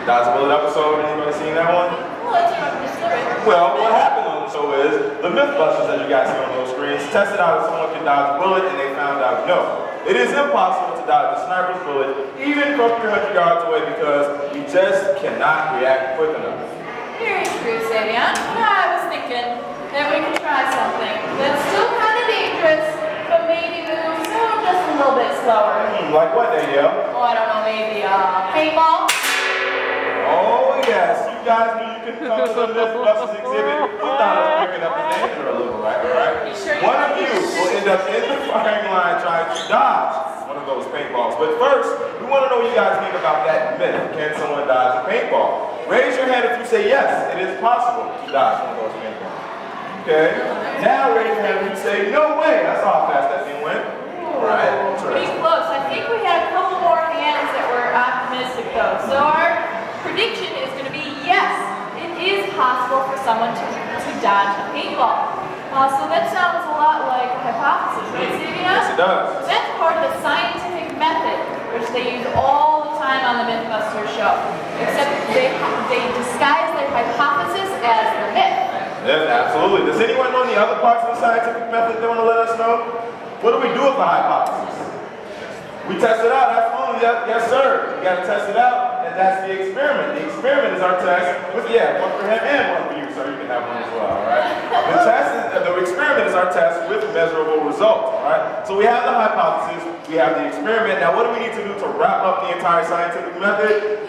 Dodge a Bullet episode, anybody seen that one? Well, let's remember the story. Well, what happened on the show is, the Mythbusters that you guys see on those screens tested out if someone can dodge a bullet, and they found out no. It is impossible to dodge a sniper's bullet, even from 300 yards away, because we just cannot react quick enough. Very true, Savion. I was thinking that we could try something that's still kind of dangerous, but maybe moves just a little bit slower. Like what, Danielle? Oh, I don't know, maybe paintball? Oh, yes. You guys knew you could come to the Mythbusters exhibit without us picking up the danger a little, right? One of you will end up in the firing line trying to dodge one of those paintballs. But first, we want to know what you guys think about that myth. Can someone dodge a paintball? Raise your hand if you say yes, it is possible to dodge one of those paintballs. Okay? Now raise your hand if you say no way. That's how fast that thing went. Right? Pretty close. I think we had a couple more hands that were optimistic though. So our prediction is going to be yes, it is possible for someone to dodge a paintball. So that sounds a lot like a hypothesis, right, Savion? Yes, it does. That's part of the scientific method, which they use all the time on the Mythbusters show. Except they disguise their hypothesis as the myth. Yes, absolutely. Does anyone know any other parts of the scientific method they want to let us know? What do we do with the hypothesis? We test it out, absolutely. Yes, sir. You got to test it out, and that's the experiment. The experiment is our test with, one for him and one for you, so you can have one as well, all right? The experiment is our test with measurable results, all right? So we have the hypothesis, we have the experiment. Now, what do we need to do to wrap up the entire scientific method?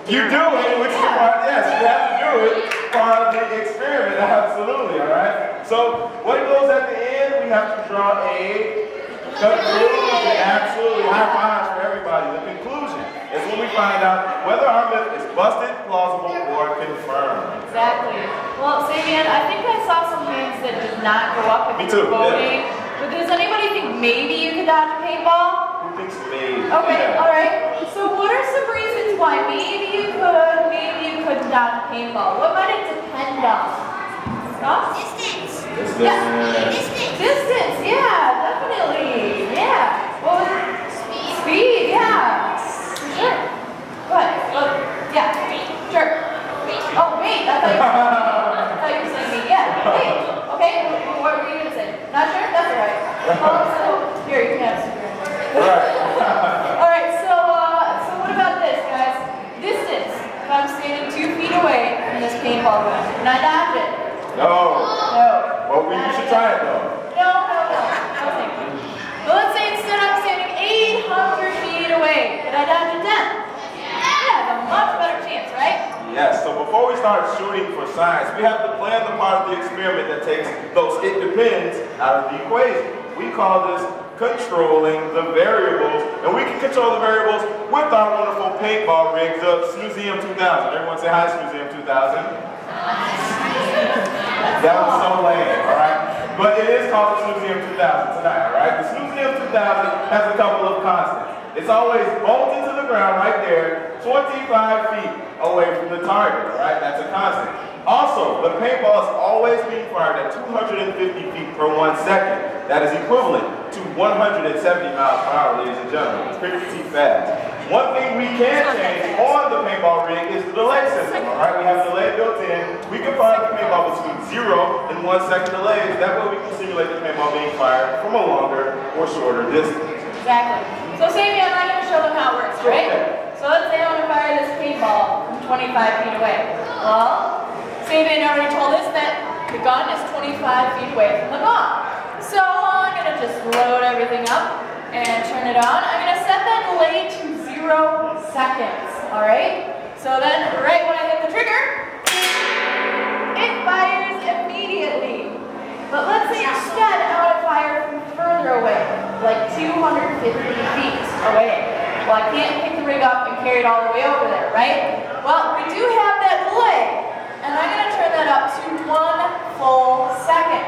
You do it, which is part, yes, you have to do it, part of the experiment, absolutely, all right? So, what goes at the end? We have to draw a conclusion, absolutely, high fives for everybody. The conclusion is when we find out whether our myth is busted, plausible, or confirmed. Exactly. Well, Savion, I think I saw some hands that did not go up if you were voting. Yeah. But does anybody think maybe you could dodge a paintball? Who thinks maybe? Okay, yeah. Alright. So what are some reasons why maybe you could, maybe you couldn't dodge a paintball? What might it depend on? Distance. Distance, yeah, definitely. Yeah. Well, speed, yeah. For sure. What? Yeah. Sure. Oh, wait. I thought you were saying me. Yeah. Wait. Okay. What were you going to say? Not sure? That's all right. So, here, you can have some. All right. So what about this, guys? Distance. If I'm standing 2 feet away from this paintball gun, can I dodge it? No. Well, you should try it, though. No, thank you. But let's say instead I'm standing 800 feet away. Can I dodge it then? Yeah, a much better chance, right? Yes, so before we start shooting for science, we have to plan the part of the experiment that takes those it depends out of the equation. We call this controlling the variables, and we can control the variables with our wonderful paintball rig, the Museum 2000. Everyone say hi, Museum 2000. That was so lame, alright? But it is called the Museum 2000 tonight, alright? The Museum 2000 has a couple of constants. It's always bolted to the ground right there, 25 feet away from the target, alright? That's a constant. Also, the paintball is always being fired at 250 feet per 1 second. That is equivalent to 170 miles per hour, ladies and gentlemen. It's pretty fast. One thing we can change on the paintball rig is the delay system, alright? We have delay built in. We can fire the paintball between 0 and 1 second delays. That way we can simulate the paintball being fired from a longer or shorter distance. Exactly. So Savion, I'm going to show them how it works, right? Okay. So let's say I want to fire this paintball from 25 feet away. Well, Savion already told us that the gun is 25 feet away from the ball. So I'm going to just load everything up and turn it on. I'm going to set that delay to 0 seconds, alright? So then, right when I hit the trigger, it fires immediately. But let's say instead I want to fire from further away, like 250 feet away. Well, I can't pick the rig up and carry it all the way over there, right? Well, we do have that delay, and I'm going to turn that up to 1 full second.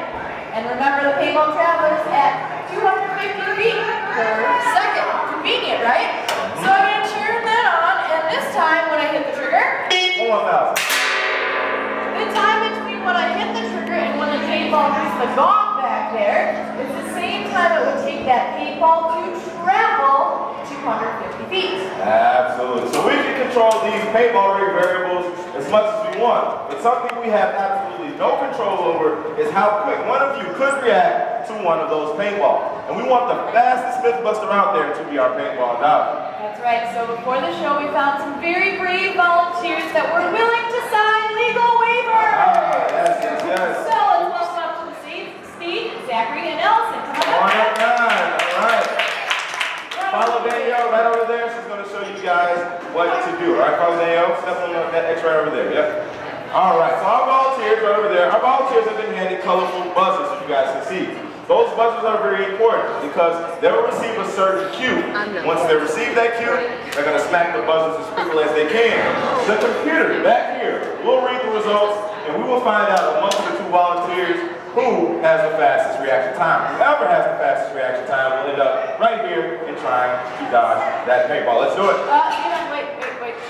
And remember, the paintball travels at 250 feet per second. Convenient, right? So I'm going to turn that on, and this time when I hit the trigger, 1,000. The time between when I hit the trigger and when the paintball hits the gong back there is the same time it would take that paintball to travel to 250 feet. Absolutely. So we can control these paintball rate variables as much as we want. But something we have absolutely no control over is how quick one of you could react to one of those paintballs. And we want the fastest Mythbuster out there to be our paintball dodger. That's right. So before the show, we found some very brave volunteers that were willing to sign legal waivers. Yes. So let's welcome up to the stage Steve, Zachary, and Ellison. Come on up. All right. Follow Danielle right over there. She's going to show you guys what to do. All right, follow Danielle. Step on that X right over there. Yep. All right. So our volunteers right over there. Our volunteers have been handed colorful buzzers, as you guys can see. Those buzzers are very important because they will receive a certain cue. Once they receive that cue, they're going to smack the buzzers as quickly as they can. The computer back here will read the results, and we will find out amongst the two volunteers who has the fastest reaction time. Whoever has the fastest reaction time will end up right here and trying to dodge that paintball. Let's do it. Wait.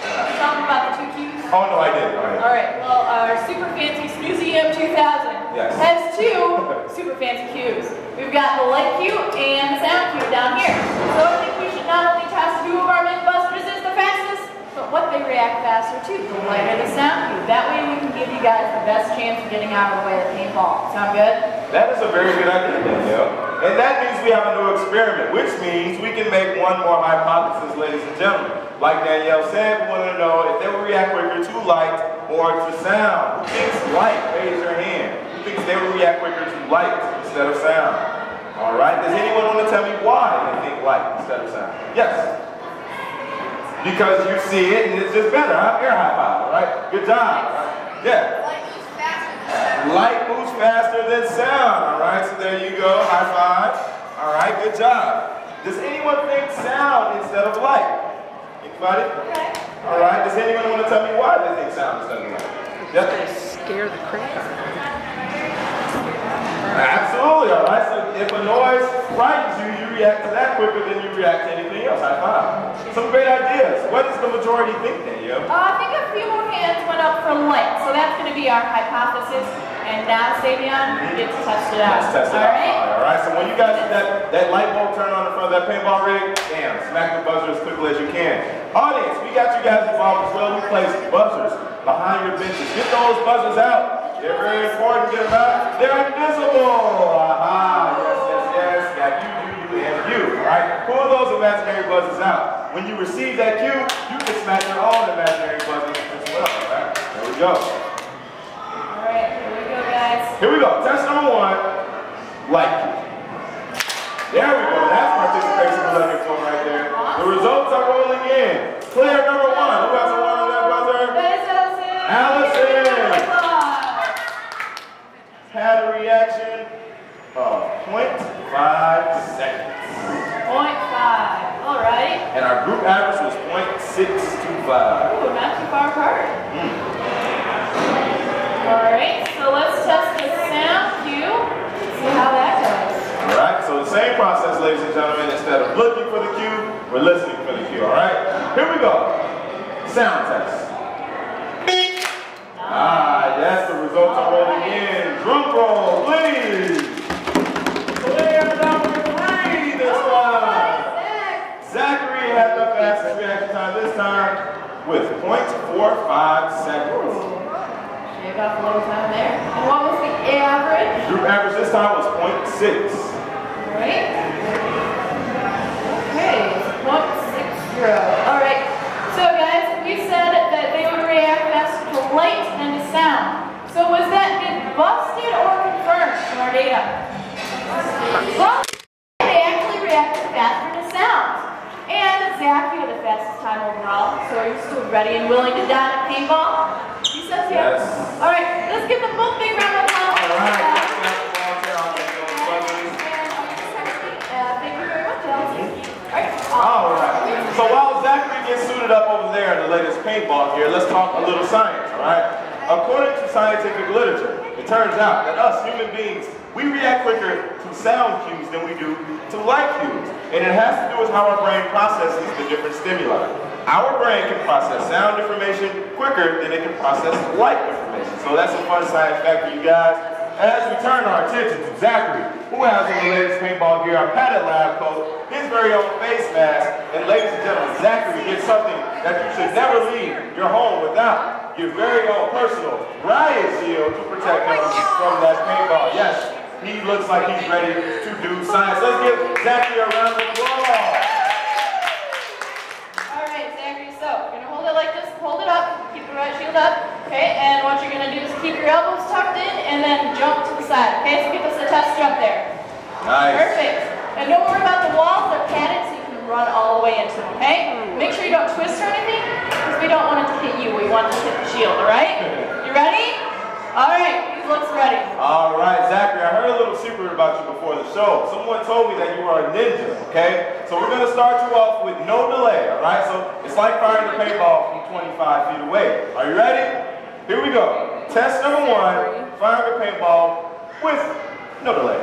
You talking about the two cues? Oh, no, I didn't. All right. Well, our super fancy Snoozy M2000 has two super fancy cues. We've got the light cue and the sound cue down here. So I think we should not only test who of our Mythbusters is the fastest, but what they react faster to, the light or the sound cue. That way we can give you guys the best chance of getting out of the way of the paintball. Sound good? That is a very good idea, Danielle. And that means we have a new experiment, which means we can make one more hypothesis, ladies and gentlemen. Like Danielle said, we want to know if they will react quicker to light or to sound. Who thinks light? Raise your hand. Who thinks they will react quicker to light instead of sound? All right. Does anyone want to tell me why they think light instead of sound? Yes. Because you see it and it's just better, huh? Air high five, right? Good job. Right? Yeah. Light moves faster than sound. All right, so there you go. High five. All right, good job. Does anyone think sound instead of light? Anybody? Okay. All right. Does anyone want to tell me why they think sound instead of light? Yes? They scare the crap out of me. Absolutely. All right. So if a noise frightens you, you react to that quicker than you react to anything else. High five. Some great ideas. What does the majority think then, yo? I think a few more hands went up for light, so that's going to be our hypothesis. And now, Savion, we get to test it out. Let's test it out. All right. So when you guys see that light bulb turn on in front of that paintball rig, bam, smack the buzzer as quickly as you can. Audience, we got you guys involved as well. We placed buzzers behind your benches. Get those buzzers out. They're very important. Get them out. They're invisible. Aha. Yes. Got you, and you. All right. Pull those imaginary buzzers out. When you receive that cue, you can smack your own imaginary buzzers as well. All right. There we go. All right. Here we go, guys. Here we go. Test number one. Light cue. There we go. That's participation we're looking for right there. The results are rolling in. Player number one. Who has a one on that buzzer? That is Allison. Had a reaction of 0.5 seconds. 0.5. All right. And our group average was 0.625. Ooh, not too far apart. All right. So let's test the sound cue. See how that goes. All right. So the same process, ladies and gentlemen. Instead of looking for the cue, we're listening for the cue. All right. Here we go. Sound test. Yes, the results are rolling in. Drum roll, please. Player number 3 this time. Zachary had the fastest reaction time this time with 0.45 seconds. Shave off a little time there. And what was the average? Group average this time was 0.6. Right. Okay, 0.60. All right. So guys, we said that they would react faster to light and to sound. So was that busted or confirmed from our data? Well, they actually reacted faster to sound. And Zach, you had the fastest time overall. So are you still ready and willing to dodge a paintball? He says yes. All right, let's give them both big round of applause. All right. Thank you very much, Allison. All right. So while Zachary gets suited up over there in the latest paintball gear, let's talk a little science, all right? According to scientific literature, it turns out that us human beings, we react quicker to sound cues than we do to light cues. And it has to do with how our brain processes the different stimuli. Our brain can process sound information quicker than it can process light information. So that's a fun science fact for you guys. as we turn our attention to Zachary, who has on the latest paintball gear, our padded lab coat, his very own face mask, and ladies and gentlemen, Zachary gets something that you should never leave your home without. Your very own personal riot shield to protect us from that paintball. Yes, he looks like he's ready to do science. Let's give Zachary a round of applause. All right, Zachary, so you're going to hold it like this, hold it up, keep the riot shield up, okay, and what you're going to do is keep your elbows tucked in and then jump to the side, okay, so give us a test jump there. Nice. Perfect. And don't worry about the walls, they're padded so you can run all the way into them, okay? Make sure you don't twist or anything, because we don't want it to hit you, we want it to hit the shield, all right? You ready? All right, he looks ready. All right, Zachary, I heard a little secret about you before the show. Someone told me that you are a ninja, okay? So we're going to start you off with no delay, all right? So it's like firing the paintball from 25 feet away. Are you ready? Here we go. Test number 1, firing the paintball with no delay.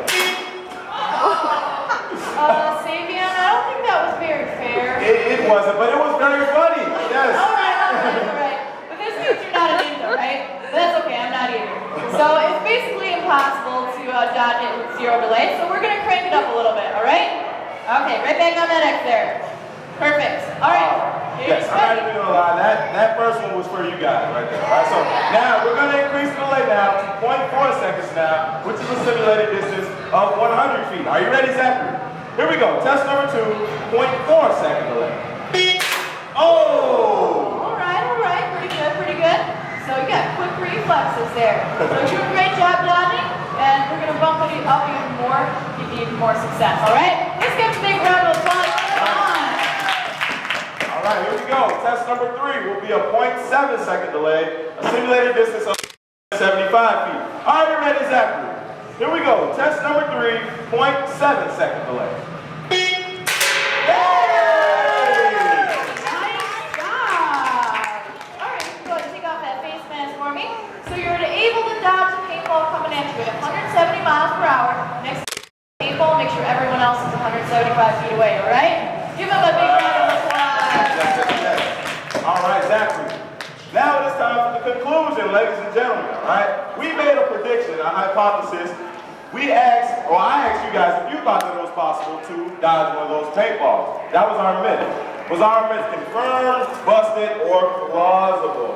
Savion, I don't think that was very fair. It wasn't, but it was very funny. Yes. All right. But this means you're not a ninja, right? But that's okay, I'm not either. So it's basically impossible to dodge it with 0 delay, so we're going to crank it up a little bit, all right? Okay, right back on that X there. Perfect. All right. Yes, I'm not even gonna lie. That first one was for you guys right there. All right, so now we're gonna increase the delay now to 0.4 seconds now, which is a simulated distance of 100 feet. Are you ready, Zachary? Here we go. Test number 2, 0.4 second delay. Oh! All right. Pretty good. So you got quick reflexes there. So you're doing a great job dodging, and we're gonna bump it up even more, give you even more success. All right? Let's give a big round of applause. All right, here we go. Test number 3 will be a 0.7 second delay, a simulated distance of 75 feet. Are you ready, Zachary? Here we go. Test number 3, 0.7 second delay. Yay! Nice job. All right, you can go ahead and take off that face mask for me. So you're able to dodge the paintball coming at you at 170 miles per hour. Next to the paintball, make sure everyone else is 175 feet away, all right? Give them a big round of applause. All right, Zachary. Now it is time for the conclusion, ladies and gentlemen, all right? We made a prediction, a hypothesis. I asked you guys if you thought that it was possible to dodge one of those paintballs. That was our myth. Was our myth confirmed, busted, or plausible?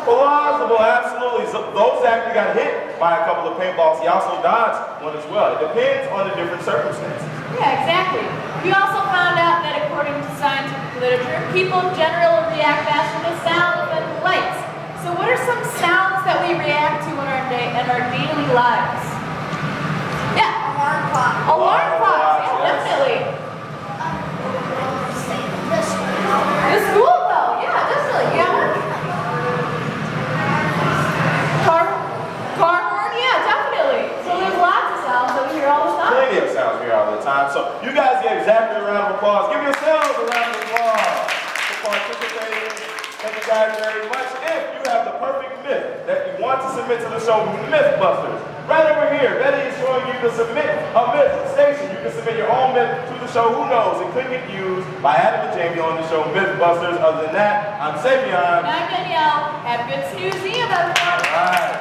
Plausible, absolutely. So those actually got hit by a couple of paintballs. He also dodged one as well. It depends on the different circumstances. Yeah, exactly. We also found out that according to scientific literature, people in general react faster to sound than lights. So what are some sounds that we react to in our daily lives? Yeah. Alarm clock. Alarm clocks, yeah, definitely. The school bell, yeah, definitely. You got one? Car horn, yeah, definitely. So there's lots of sounds that we hear all the time. Plenty of sounds here all the time. So you guys gave Zachary a round of applause. Give yourselves a round of applause for participating. Thank you guys very much. If you have the perfect myth that you want to submit to the show Mythbusters, right over here, Betty is showing you to submit a myth station. You can submit your own myth to the show. Who knows? It could get used by Adam and Jamie on the show Mythbusters. Other than that, I'm Savion. And I'm Danielle. Have a good snooze, everyone. All right.